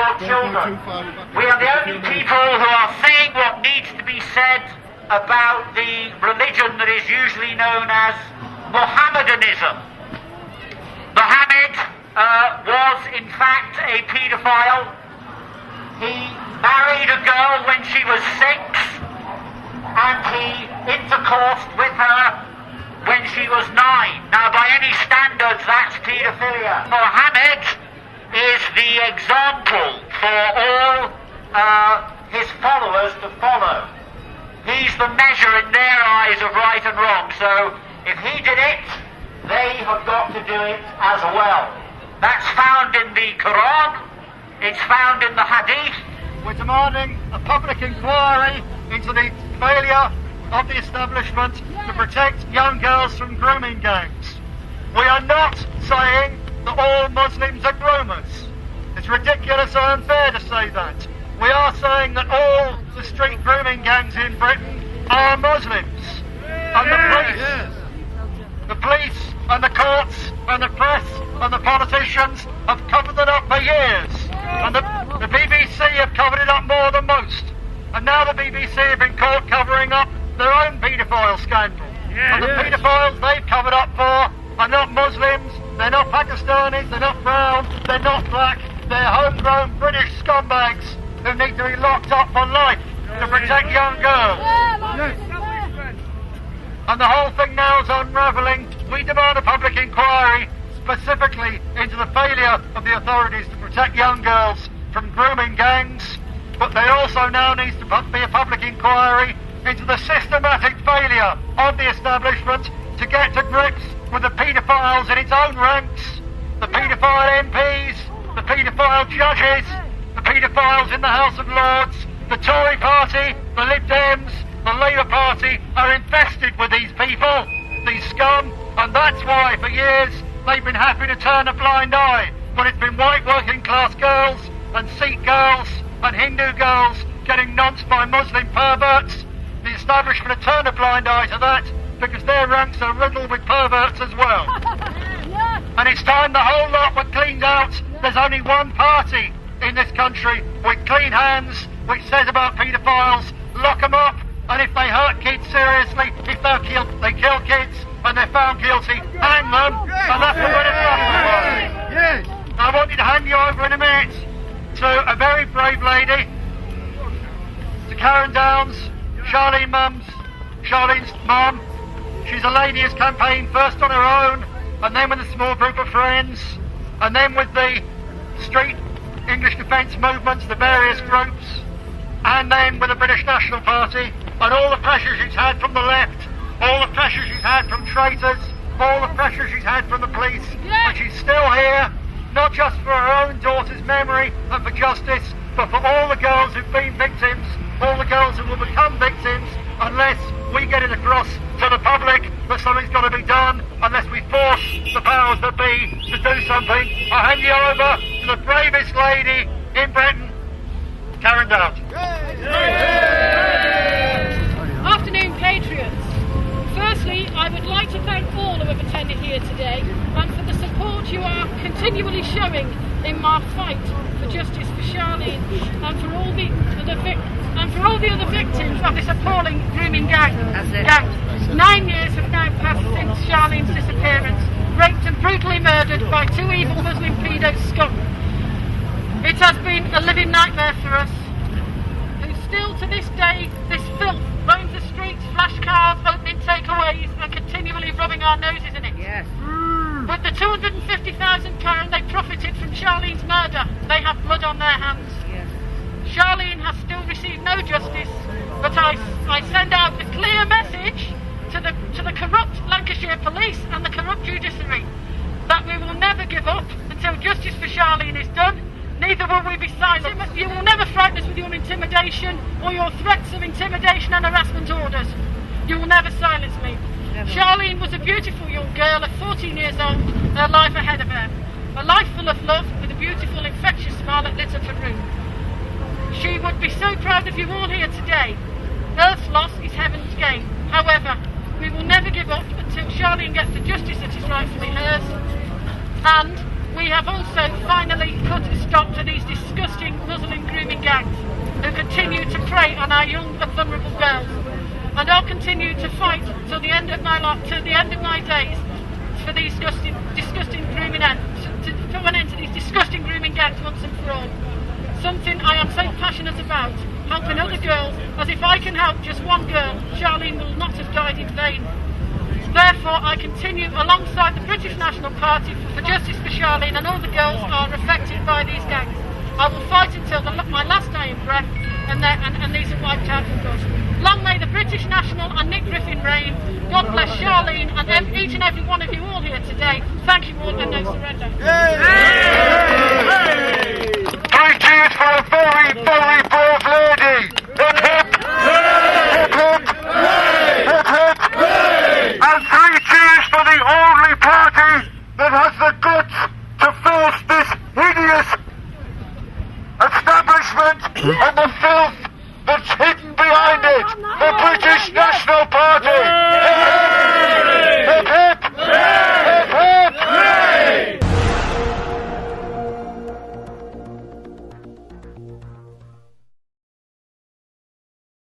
your children. We are the only people who are saying what needs to be said about the religion that is usually known as Mohammedanism. Mohammed was in fact a paedophile. He married a girl when she was 6 and he intercoursed with her when she was 9. Now by any standards that's paedophilia. Mohammed is the example for all his followers to follow. He's the measure in their eyes of right and wrong. So if he did it, they have got to do it as well. That's found in the Quran, it's found in the Hadith. We're demanding a public inquiry into the failure of the establishment to protect young girls from grooming gangs. We are not saying that all Muslims are groomers. It's ridiculous and unfair to say that. We are saying that all the street grooming gangs in Britain are Muslims. And the police and the courts and the press and the politicians have covered it up for years. And the BBC have covered it up more than most. And now the BBC have been caught covering up their own paedophile scandal. And the paedophiles they've covered up for are not Muslims, they're not Pakistanis, they're not brown, they're not black, they're homegrown British scumbags who need to be locked up for life to protect young girls. And the whole thing now is unravelling. We demand a public inquiry specifically into the failure of the authorities to protect young girls from grooming gangs, but there also now needs to be a public inquiry into the systematic failure of the establishment to get to grips with the paedophiles in its own ranks, the paedophile MPs, the paedophile judges, the paedophiles in the House of Lords, the Tory party, the Lib Dems, the Labour Party are infested with these people, these scum, and that's why for years they've been happy to turn a blind eye when it's been white working class girls and Sikh girls and Hindu girls getting nonced by Muslim perverts. The establishment have turned a blind eye to that because their ranks are riddled with perverts as well. And it's time the whole lot were cleaned out. There's only one party in this country with clean hands which says about paedophiles, lock them up, and if they hurt kids seriously, if they kill kids and they're found guilty, hang them, and that's the way it's done. I want you to hand you over in a minute to a very brave lady, to Karen Downs, Charlene's mum. She's a lady who's campaigned first on her own, and then with a small group of friends, and then with the street English defence movements, the various groups, and then with the British National Party, and all the pressure she's had from the left, all the pressure she's had from traitors, all the pressure she's had from the police, but she's still here, not just for her own daughter's memory and for justice, but for all the girls who've been victims, all the girls who will become victims, unless we get it across to the public that something's got to be done, unless we force the powers that be to do something. I hand you over to the bravest lady in Britain, Karen Downs. Afternoon, Patriots. Firstly, I would like to thank all who have attended here today and for the support you are continually showing in my fight for justice for Charlene and for all the other victims of this appalling grooming gang. 9 years have now passed since Charlene's disappearance, raped and brutally murdered by 2 evil Muslim pedo scum. It has been a living nightmare for us, who still to this day, this filth roams the streets, flash cars, opening takeaways and continually rubbing our noses in it. Yes. With the £250,000 they profited from Charlene's murder, they have blood on their hands. Yes. Charlene has still received no justice, but I send out a clear message to the corrupt Lancashire police and the corrupt judiciary that we will never give up until justice for Charlene is done. Neither will we be silent. You will never frighten us with your intimidation or your threats of intimidation and harassment orders. You will never silence me. Never. Charlene was a beautiful young girl at 14 years old, her life ahead of her. A life full of love with a beautiful, infectious smile that lit up her room. She would be so proud of you all here today. Earth's loss is heaven's gain. However, we will never give up until Charlene gets the justice that is rightfully hers. And we have also finally put a stop to these disgusting Muslim grooming gangs who continue to prey on our young and vulnerable girls. And I'll continue to fight till the end of my days for these disgusting grooming to put an end to these disgusting grooming gangs once and for all. Something I am so passionate about, helping other girls, as if I can help just one girl, Charlene will not have died in vain. Therefore, I continue alongside the British National Party for justice for Charlene and all the girls who are affected by these gangs. I will fight until my last dying breath, and these are wiped out from God. Long may the British National and Nick Griffin reign. God bless Charlene and each and every one of you all here today. Thank you all, and no surrender. Three cheers for a very, very brave lady. Hip hip. Hip hip. Hip hip. And three cheers for the only party that has the guts to face this hideous establishment and the filth that's hidden behind it. The British